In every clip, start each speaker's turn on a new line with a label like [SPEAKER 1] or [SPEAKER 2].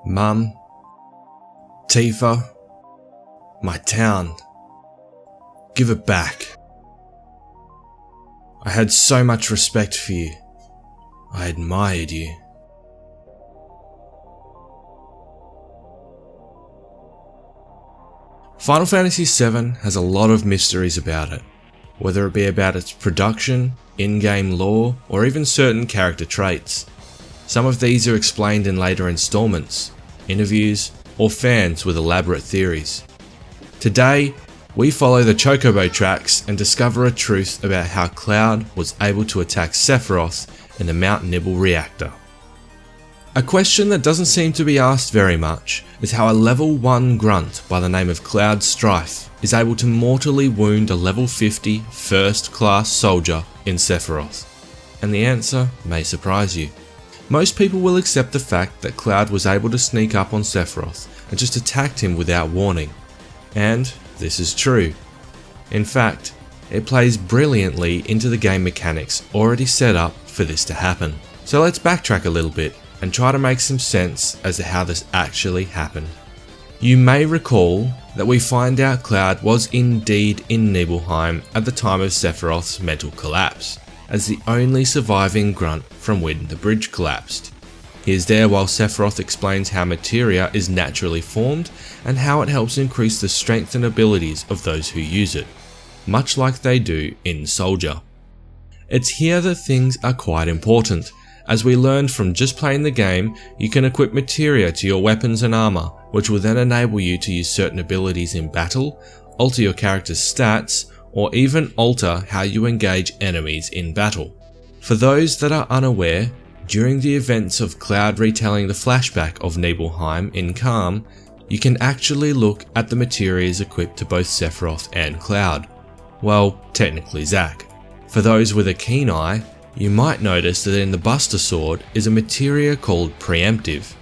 [SPEAKER 1] Mum, Tifa, my town. Give it back. I had so much respect for you. I admired you. Final Fantasy VII has a lot of mysteries about it, whether it be about its production, in-game lore, or even certain character traits. Some of these are explained in later installments, interviews, or fans with elaborate theories. Today, we follow the Chocobo tracks and discover a truth about how Cloud was able to attack Sephiroth in the Mount Nibel reactor. A question that doesn't seem to be asked very much is how a level 1 grunt by the name of Cloud Strife is able to mortally wound a level 50 first class soldier in Sephiroth. And the answer may surprise you. Most people will accept the fact that Cloud was able to sneak up on Sephiroth and just attacked him without warning. And this is true. In fact, it plays brilliantly into the game mechanics already set up for this to happen. So let's backtrack a little bit and try to make some sense as to how this actually happened. You may recall that we find out Cloud was indeed in Nibelheim at the time of Sephiroth's mental collapse, as the only surviving grunt from when the bridge collapsed. He is there while Sephiroth explains how materia is naturally formed and how it helps increase the strength and abilities of those who use it, much like they do in Soldier. It's here that things are quite important. As we learned from just playing the game, you can equip materia to your weapons and armor, which will then enable you to use certain abilities in battle, alter your character's stats, or even alter how you engage enemies in battle. For those that are unaware, during the events of Cloud retelling the flashback of Nibelheim in Calm, you can actually look at the materias equipped to both Sephiroth and Cloud. Well, technically Zack. For those with a keen eye, you might notice that in the Buster Sword is a materia called pre-emptive.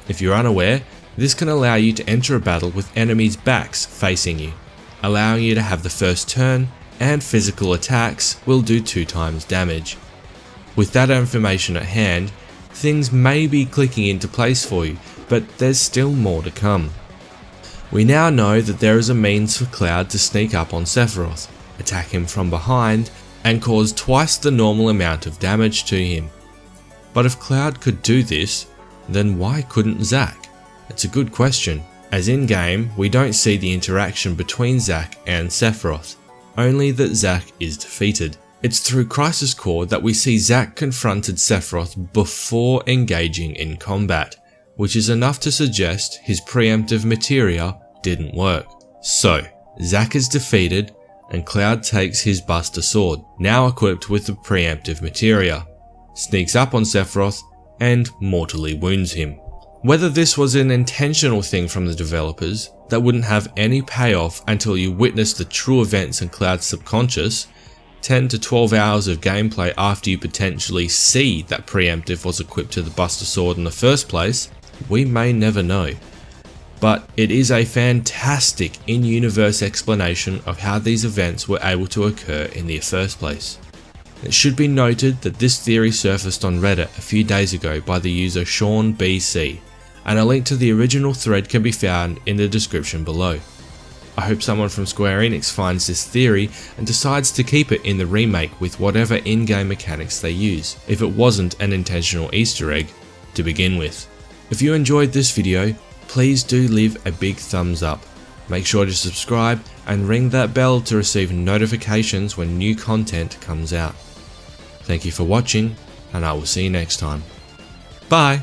[SPEAKER 1] If you're unaware, this can allow you to enter a battle with enemies' backs facing you, allowing you to have the first turn, and physical attacks will do 2 times damage. With that information at hand, things may be clicking into place for you, but there's still more to come. We now know that there is a means for Cloud to sneak up on Sephiroth, attack him from behind, and cause twice the normal amount of damage to him. But if Cloud could do this, then why couldn't Zack? It's a good question, as in game we don't see the interaction between Zack and Sephiroth, only that Zack is defeated. It's through Crisis Core that we see Zack confronted Sephiroth before engaging in combat, which is enough to suggest his preemptive materia didn't work. So, Zack is defeated and Cloud takes his Buster Sword, now equipped with the preemptive materia, sneaks up on Sephiroth and mortally wounds him. Whether this was an intentional thing from the developers that wouldn't have any payoff until you witness the true events in Cloud's subconscious, 10 to 12 hours of gameplay after you potentially see that preemptive was equipped to the Buster Sword in the first place, we may never know. But it is a fantastic in-universe explanation of how these events were able to occur in the first place. It should be noted that this theory surfaced on Reddit a few days ago by the user Sean BC, and a link to the original thread can be found in the description below. I hope someone from Square Enix finds this theory and decides to keep it in the remake with whatever in-game mechanics they use, if it wasn't an intentional Easter egg to begin with. If you enjoyed this video, please do leave a big thumbs up. Make sure to subscribe and ring that bell to receive notifications when new content comes out. Thank you for watching, and I will see you next time. Bye!